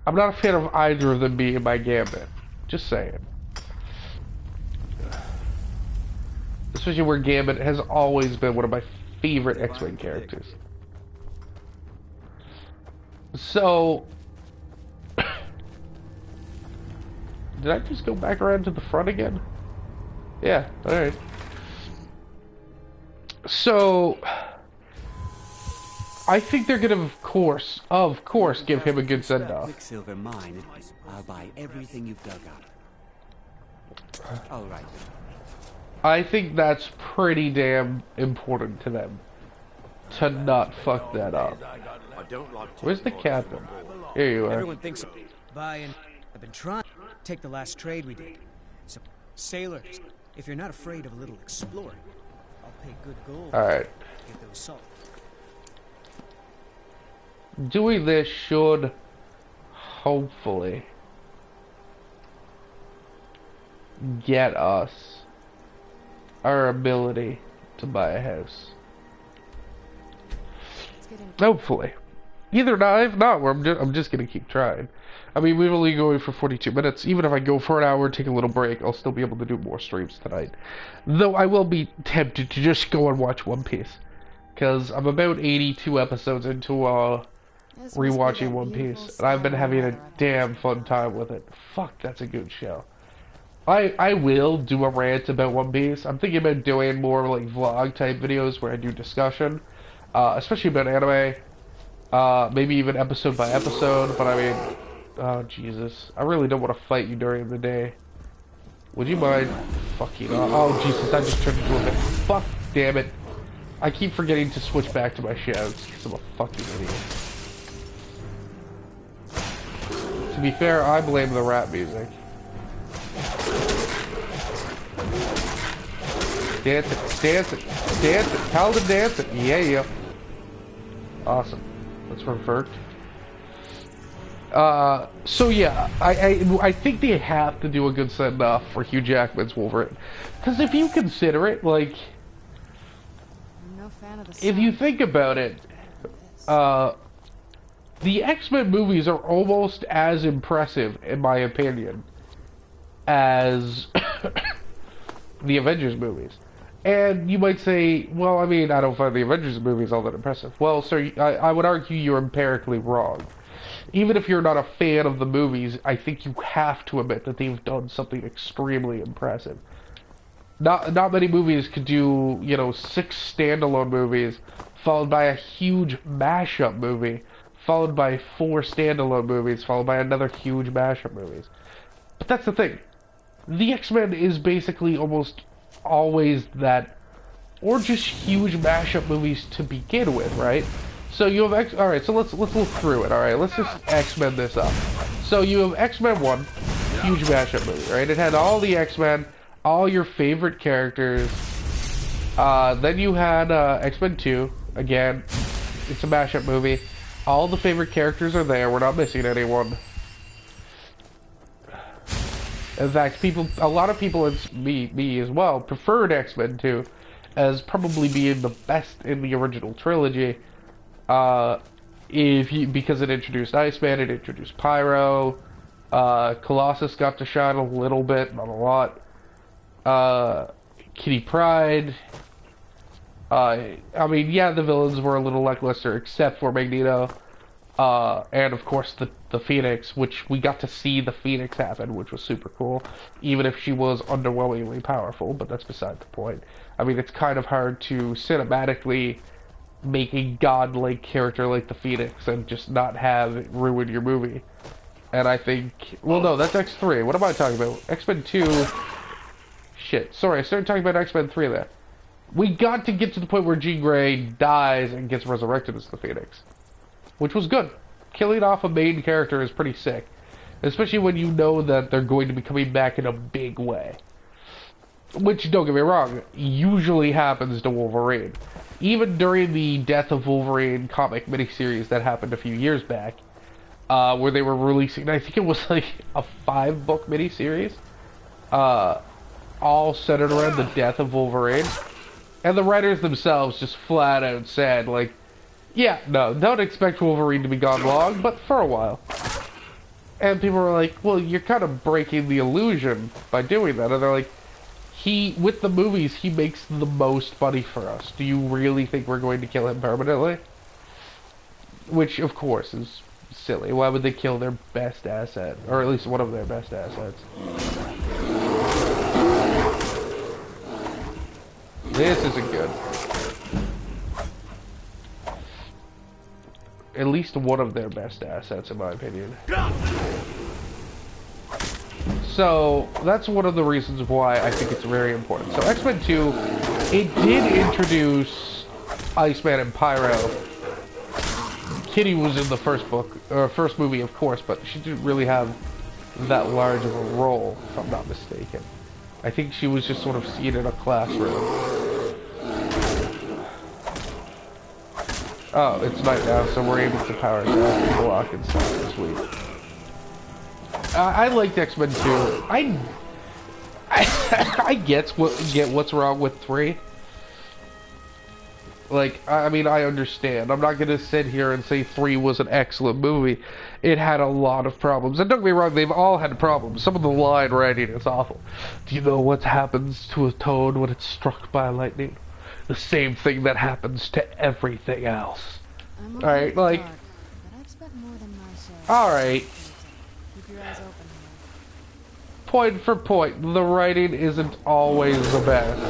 I'm not a fan of either of them being my Gambit. Just saying. Especially where Gambit has always been one of my favorite X-Men characters. So... Did I just go back around to the front again? Yeah, alright. So... I think they're gonna, of course, give him a good send-off. Quicksilver mine, I'll buy everything you've dug up. All right. I think that's pretty damn important to them. To not fuck that up. Where's the captain? Here you are. Everyone thinks buying. I've been trying to take the last trade we did. So, sailors, if you're not afraid of a little exploring, I'll pay good gold. Alright. To get those salt. Doing this should hopefully get us our ability to buy a house. Hopefully. Either not, if not, I'm just gonna keep trying. I mean, we're only going for 42 minutes. Even if I go for an hour and take a little break, I'll still be able to do more streams tonight. Though I will be tempted to just go and watch One Piece. Because I'm about 82 episodes into rewatching One Piece. And I've been having a damn fun time with it. Fuck, that's a good show. I will do a rant about One Piece. I'm thinking about doing more like vlog type videos where I do discussion. Especially about anime. Maybe even episode by episode. But I mean... Oh, Jesus. I really don't want to fight you during the day. Would you mind? Fuck you. Oh, Jesus, I just turned into a bit. Fuck, damn it. I keep forgetting to switch back to my shouts because I'm a fucking idiot. To be fair, I blame the rap music. Dance it, dance it, dance it. Paladin dance it. Yeah, yeah. Awesome. Let's revert. So yeah, I think they have to do a good send-off for Hugh Jackman's Wolverine. Because if you consider it, like... if you think about it, the X-Men movies are almost as impressive, in my opinion, as the Avengers movies. And you might say, well, I mean, I don't find the Avengers movies all that impressive. Well, sir, I would argue you're empirically wrong. Even if you're not a fan of the movies, I think you have to admit that they've done something extremely impressive. Not many movies could do, you know, 6 standalone movies, followed by a huge mashup movie, followed by 4 standalone movies, followed by another huge mashup movies. But that's the thing. The X-Men is basically almost always that, or just huge mashup movies to begin with, right? So you have alright, so let's look through it, alright? Let's just X-Men this up. So you have X-Men 1, huge mashup movie, right? It had all the X-Men, all your favorite characters. Then you had X-Men 2. Again, it's a mashup movie. All the favorite characters are there. We're not missing anyone. In fact, a lot of people, and me as well, preferred X-Men 2 as probably being the best in the original trilogy. Because it introduced Iceman, it introduced Pyro, Colossus got to shine a little bit, not a lot. Kitty Pryde. I mean, yeah, the villains were a little lackluster, except for Magneto. And of course the Phoenix, which we got to see the Phoenix happen, which was super cool, even if she was underwhelmingly powerful, but that's beside the point. I mean, it's kind of hard to cinematically make a godlike character like the Phoenix and just not have it ruin your movie. And I think, well, no, that's X3. What am I talking about? X-Men 2. Shit, sorry, I started talking about X-Men 3 there. We got to get to the point where Jean Grey dies and gets resurrected as the Phoenix, which was good. Killing off a main character is pretty sick, especially when you know that they're going to be coming back in a big way. Which, don't get me wrong, usually happens to Wolverine. Even during the Death of Wolverine comic miniseries that happened a few years back, where they were releasing, I think it was like a 5-book miniseries, all centered around the death of Wolverine. And the writers themselves just flat out said, like, yeah, no, don't expect Wolverine to be gone long, but for a while. And people were like, well, you're kind of breaking the illusion by doing that. And they're like, with the movies, he makes the most money for us. Do you really think we're going to kill him permanently? Which, of course, is silly. Why would they kill their best asset? Or at least one of their best assets. This isn't good. At least one of their best assets, in my opinion. So, that's one of the reasons why I think it's very important. So, X-Men 2, it did introduce Iceman and Pyro. Kitty was in the first book, or first movie, of course, but she didn't really have that large of a role, if I'm not mistaken. I think she was just sort of seen in a classroom. Oh, it's night now, so we're able to power down and block and stuff. Sweet. I liked X-Men 2. I get what's wrong with 3. Like, I mean, I understand. I'm not gonna sit here and say 3 was an excellent movie. It had a lot of problems. And don't get me wrong, they've all had problems. Some of the line writing is awful. Do you know what happens to a toad when it's struck by lightning? The same thing that happens to everything else. Alright, like... Dark, but I've spent more than my share. Alright. Keep your eyes open here. Point for point, the writing isn't always the best.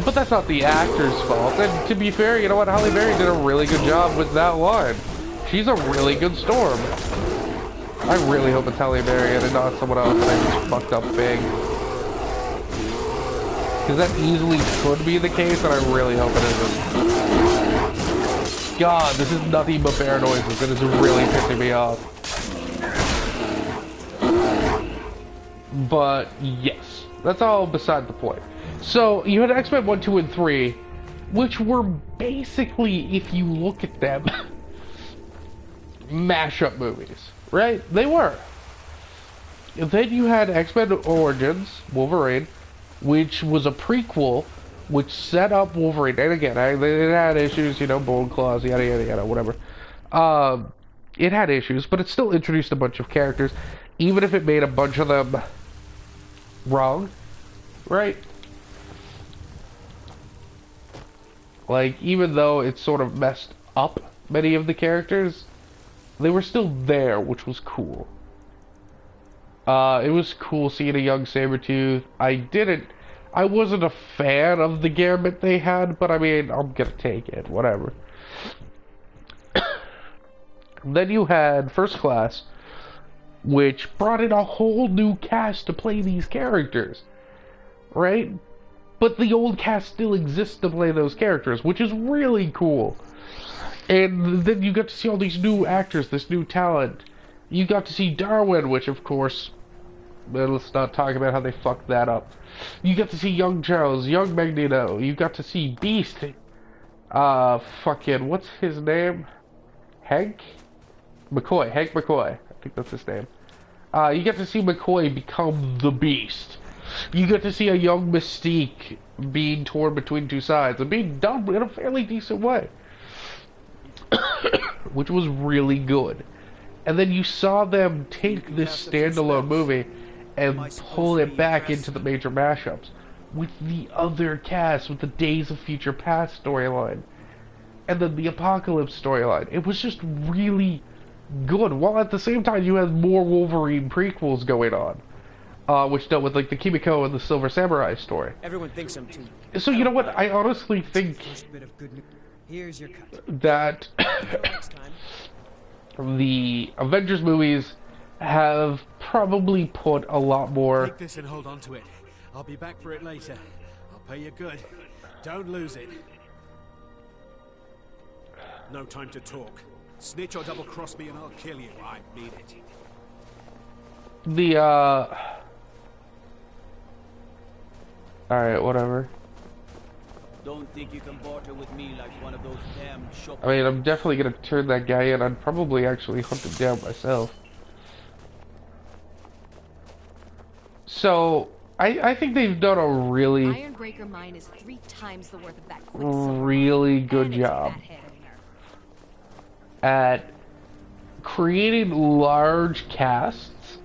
But that's not the actor's fault. And to be fair, you know what? Halle Berry did a really good job with that line. She's a really good Storm. I really hope it's Halle Berry and not someone else and I just fucked up big. Because that easily could be the case, and I really hope it isn't. God, this is nothing but bear noises. It is really pissing me off. But, yes. That's all beside the point. So, you had X-Men 1, 2, and 3, which were basically, if you look at them, mashup movies. Right? They were. Then you had X-Men Origins, Wolverine, which was a prequel, which set up Wolverine. And again, it had issues, you know, Bone Claws, yada yada yada, whatever. It had issues, but it still introduced a bunch of characters, even if it made a bunch of them wrong, right? Like, even though it sort of messed up many of the characters, they were still there, which was cool. It was cool seeing a young Sabretooth. I wasn't a fan of the gambit they had, but I mean, I'm gonna take it, whatever. Then you had First Class, which brought in a whole new cast to play these characters, right? But the old cast still exists to play those characters, which is really cool. And then you get to see all these new actors, this new talent. You got to see Darwin, which of course, well, let's not talk about how they fucked that up. You got to see young Charles, young Magneto. You got to see Beast. Fucking, what's his name? Hank McCoy. I think that's his name. You get to see McCoy become the Beast. You get to see a young Mystique being torn between two sides and being done in a fairly decent way. Which was really good. And then you saw them take this standalone movie and pull it back into the major mashups with the other cast, with the Days of Future Past storyline. And then the Apocalypse storyline. It was just really good, while at the same time you had more Wolverine prequels going on. Which dealt with like the Kimiko and the Silver Samurai story. Everyone thinks I'm too. So you know what? I honestly think here's your cut. That the Avengers movies have probably put a lot more. Take this and hold on to it. I'll be back for it later. I'll pay you good. Don't lose it. No time to talk. Snitch or double cross me and I'll kill you. I mean it. Alright, whatever. Don't think you can barter with me like one of those damn shop. I mean, I'm definitely gonna turn that guy in. I'd probably actually hunt him down myself. So, I think they've done a really Ironbreaker mine is 3 times the worth of that Quicksilver. really good job at creating large casts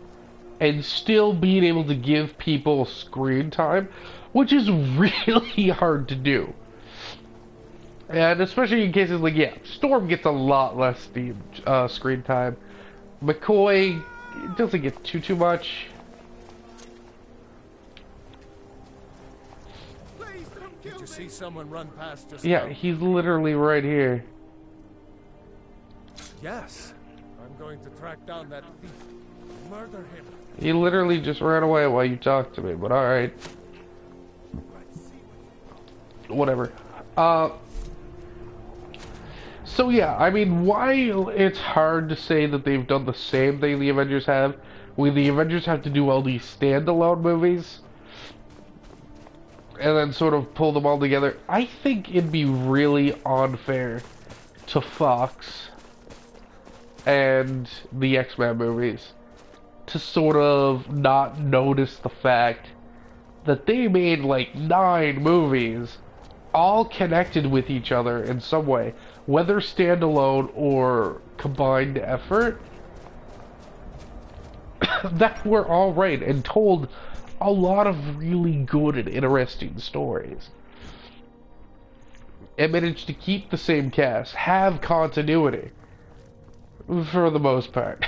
and still being able to give people screen time, which is really hard to do. And especially in cases like, yeah, Storm gets a lot less screen time. McCoy doesn't get too much. Did you see someone run past us? Yeah, he's literally right here. Yes. I'm going to track down that thief. Murder him. He literally just ran away while you talked to me, but alright. Whatever. So yeah, I mean, while it's hard to say that they've done the same thing the Avengers have, when the Avengers have to do all these standalone movies, and then sort of pull them all together, I think it'd be really unfair to Fox and the X-Men movies to sort of not notice the fact that they made like 9 movies all connected with each other in some way, whether standalone or combined effort, that were all right and told a lot of really good and interesting stories. It managed to keep the same cast, have continuity, for the most part.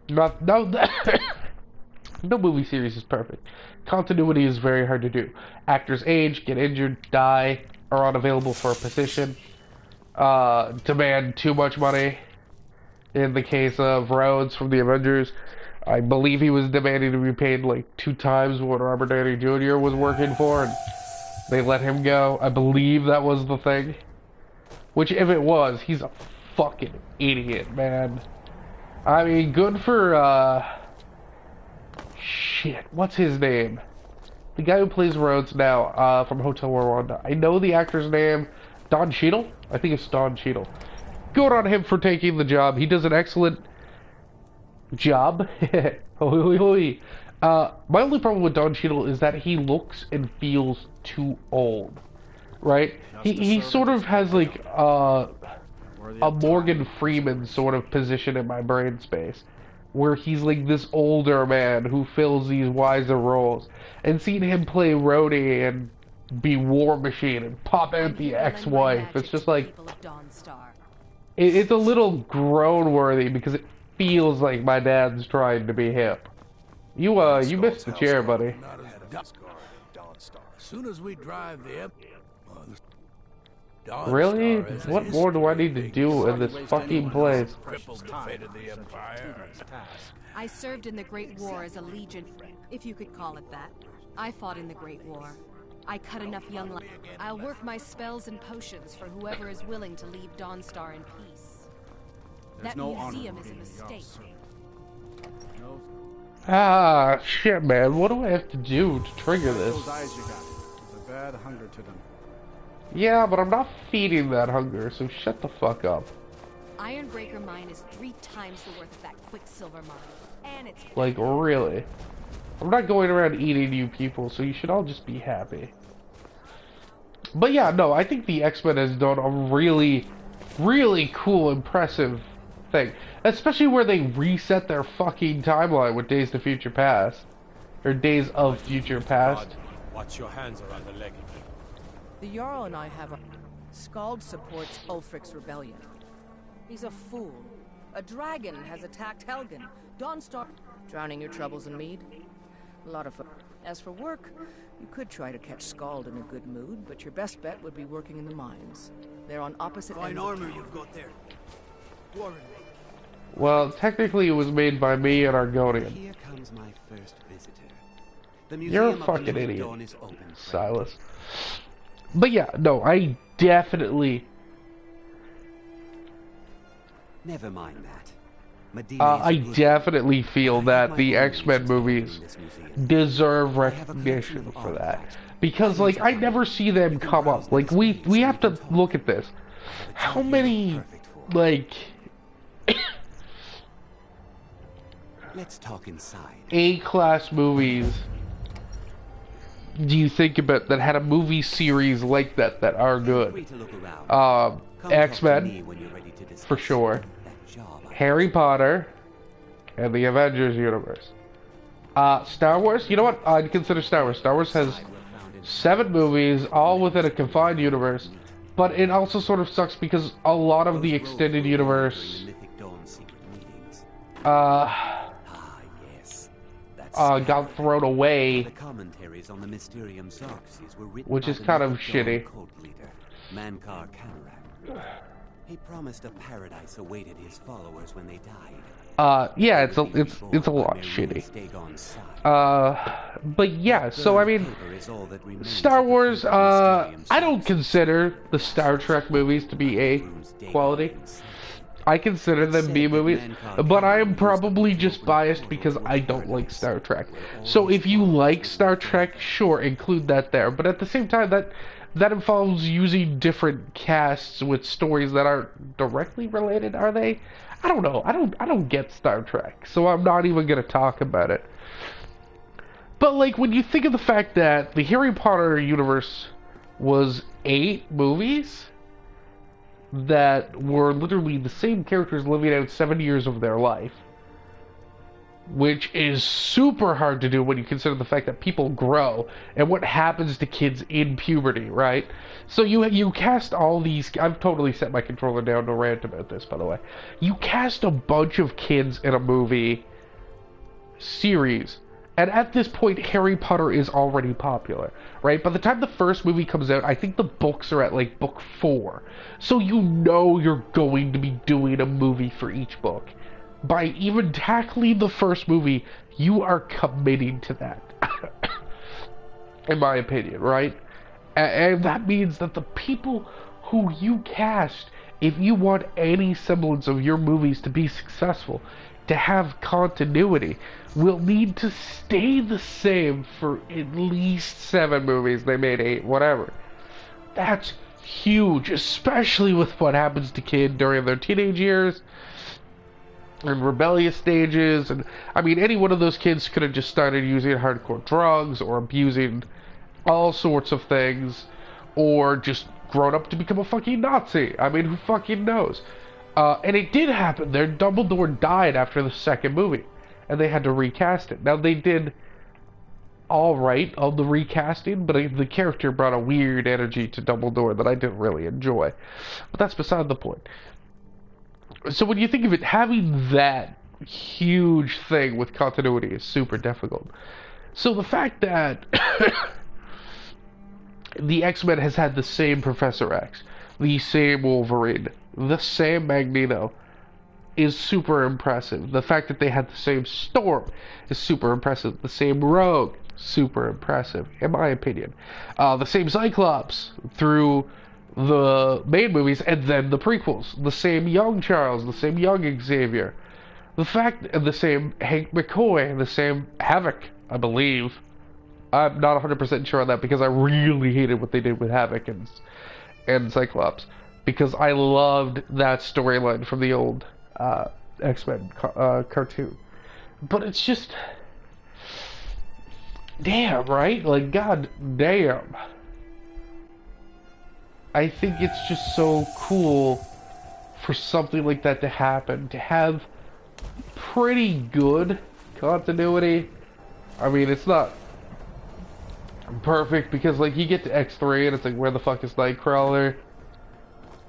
No movie series is perfect. Continuity is very hard to do. Actors age, get injured, die, are unavailable for a position, demand too much money. In the case of Rhodes from the Avengers, I believe he was demanding to be paid like 2 times what Robert Downey Jr. was working for, and they let him go. I believe that was the thing. Which, if it was, he's a fucking idiot, man. I mean, good for, shit, what's his name? The guy who plays Rhodes now, from Hotel Rwanda. I know the actor's name, Don Cheadle? I think it's Don Cheadle. Good on him for taking the job. He does an excellent job. My only problem with Don Cheadle is that he looks and feels too old, right? He sort of has like, a Morgan Freeman sort of position in my brain space, where he's like this older man who fills these wiser roles, and seeing him play Rhodey and be War Machine and pop out the ex-wife, it's just like, it's a little groan-worthy because it feels like my dad's trying to be hip. You missed the chair, buddy. As soon as we drive the Really? What more do I need to do in this fucking place? I served in the Great War as a Legion, if you could call it that. I fought in the Great War. I cut enough young life. I'll work my spells and potions for whoever is willing to leave Dawnstar in peace. There's That no honor museum in is a being mistake. No. Ah, shit, man. What do I have to do to trigger this? Those eyes you got. There's a bad hunger to them. Yeah, but I'm not feeding that hunger, so shut the fuck up. Ironbreaker mine is 3 times the worth of that Quicksilver mine. And it's... Like, really? I'm not going around eating you people, so you should all just be happy. But yeah, no, I think the X-Men has done a really, really cool, impressive thing. Especially where they reset their fucking timeline with Days of Future Past. Or Days of Future Past. Watch your hands around the leg. The Jarl and I have a... Skald supports Ulfric's rebellion. He's a fool. A dragon has attacked Helgen. Dawnstar... Drowning your troubles in mead? A lot of... As for work, you could try to catch Skald in a good mood, but your best bet would be working in the mines. They're on opposite ends. Fine armor you've got there. Warren. Well, technically it was made by me and Argonian. Here comes my first visitor. The You're a Museum of fucking the Living idiot, Dawn is open, friend. Silas. But yeah, no, I definitely... Never mind that. I definitely feel that the X-Men movies deserve recognition for that. Because, like, I never see them come up. Like, we have to look at this. How many, like... Let's talk inside. A-class movies do you think about that had a movie series like that that are good? X-Men, for sure. Harry Potter, and the Avengers universe. Star Wars, you know what? I'd consider Star Wars. Star Wars has 7 movies, all within a confined universe, but it also sort of sucks because a lot of the extended universe got thrown away, which is kind of shitty. He promised a paradise awaited his followers when they died. Yeah, it's a lot shitty. But yeah, so I mean, Star Wars, I don't consider the Star Trek movies to be A quality. I consider them B movies, but I am probably just biased because I don't like Star Trek. So if you like Star Trek, sure, include that there. But at the same time, that involves using different casts with stories that aren't directly related, are they? I don't know. I don't get Star Trek, so I'm not even gonna talk about it. But like when you think of the fact that the Harry Potter universe was 8 movies that were literally the same characters living out 7 years of their life, which is super hard to do when you consider the fact that people grow and what happens to kids in puberty, right? So you cast all these... I've totally set my controller down to rant about this, by the way. You cast a bunch of kids in a movie series, and at this point, Harry Potter is already popular, right? By the time the first movie comes out, I think the books are at, like, book 4. So you know you're going to be doing a movie for each book. By even tackling the first movie, you are committing to that. In my opinion, right? And that means that the people who you cast, if you want any semblance of your movies to be successful, to have continuity, will need to stay the same for at least 7 movies. They made 8, whatever. That's huge, especially with what happens to kids during their teenage years and rebellious stages. And I mean, any one of those kids could have just started using hardcore drugs or abusing all sorts of things, or just grown up to become a fucking Nazi. I mean, who fucking knows? And it did happen there. Dumbledore died after the second movie, and they had to recast it. Now, they did alright on the recasting, but the character brought a weird energy to Dumbledore that I didn't really enjoy. But that's beside the point. So when you think of it, having that huge thing with continuity is super difficult. So the fact that the X-Men has had the same Professor X, the same Wolverine, the same Magneto, is super impressive. The fact that they had the same Storm is super impressive. The same Rogue, super impressive, in my opinion. The same Cyclops through the main movies and then the prequels. The same young Charles, the same young Xavier. The same Hank McCoy, the same Havoc, I believe. I'm not 100% sure on that because I really hated what they did with Havoc and Cyclops. Because I loved that storyline from the old X-Men cartoon. But it's just... Damn, right? Like, god damn. I think it's just so cool for something like that to happen. To have pretty good continuity. I mean, it's not perfect because, like, you get to X3 and it's like, where the fuck is Nightcrawler?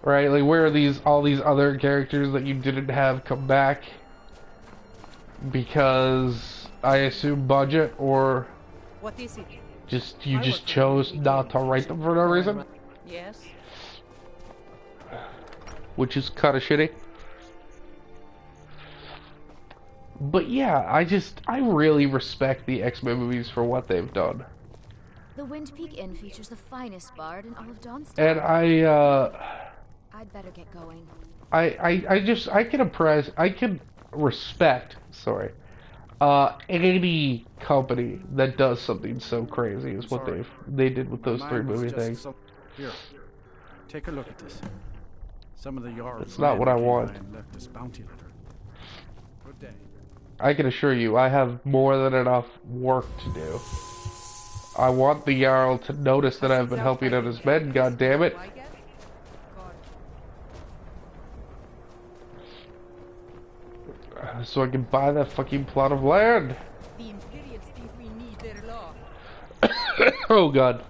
Right? Like, where are all these other characters that you didn't have come back? Because, I assume budget, or What is it? you just chose not to write them for no reason? Yes. Which is kind of shitty. But yeah, I really respect the X-Men movies for what they've done. The Wind Peak Inn features the finest bard in all of Dawnstar. And I'd better get going. I can respect, any company that does something so crazy is what they did with those three movie things. Here, take a look at this. Some of the Jarl's That's not what I want. left this bounty letter. Good day. I can assure you, I have more than enough work to do. I want the Jarl to notice that I've been helping out his men, goddammit. So I can buy that fucking plot of land. The Imperials think we need their law. Oh god.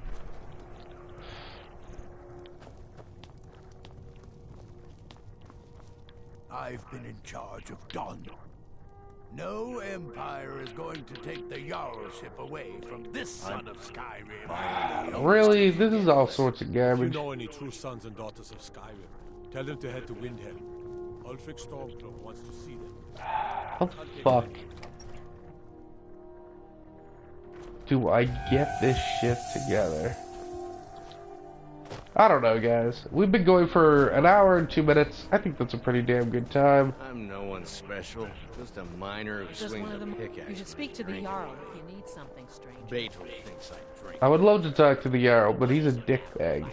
I've been in charge of Dawn. No Empire is going to take the Jarlship away from this son of Skyrim. Really? This is all sorts of If garbage. you know any true sons and daughters of Skyrim, tell them to head to Windhelm. Ulfric Stormcloak wants to see them. How the fuck do I get this shit together? I don't know, guys. We've been going for an hour and 2 minutes. I think that's a pretty damn good time. I'm no one special. Just a miner who Just swings one of a them. pickaxe. You should speak to the Jarl if you need something strange. Beethoven thinks I drink. I would love to talk to the Jarl, but he's a dickbag.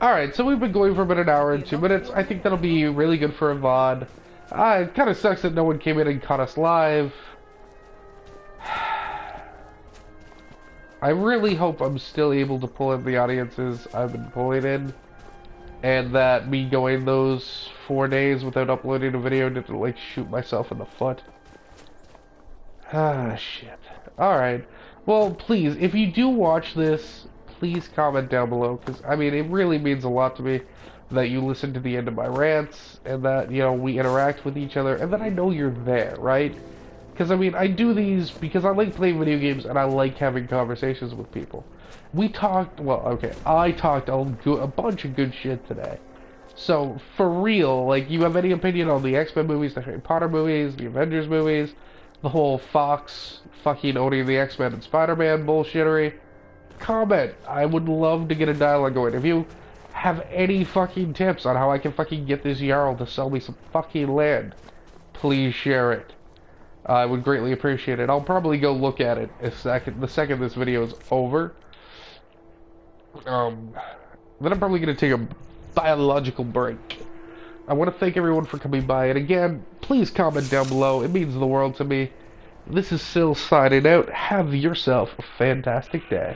Alright, so we've been going for about an hour and 2 minutes. I think that'll be really good for a VOD. It kind of sucks that no one came in and caught us live. I really hope I'm still able to pull in the audiences I've been pulling in. And that me going those 4 days without uploading a video didn't, like, shoot myself in the foot. Ah, shit. Alright. Well, please, if you do watch this, please comment down below. Because, I mean, it really means a lot to me that you listen to the end of my rants. And that, you know, we interact with each other. And that I know you're there, right? Because, I mean, I do these because I like playing video games and I like having conversations with people. We talked, well, okay, I talked a bunch of good shit today. So, for real, like, you have any opinion on the X-Men movies, the Harry Potter movies, the Avengers movies, the whole Fox fucking owning the X-Men and Spider-Man bullshittery? Comment. I would love to get a dialogue going. If you have any fucking tips on how I can fucking get this Jarl to sell me some fucking land, please share it. I would greatly appreciate it. I'll probably go look at it the second this video is over. Then I'm probably going to take a biological break. I want to thank everyone for coming by, and again, please comment down below. It means the world to me. This is Sil signing out. Have yourself a fantastic day.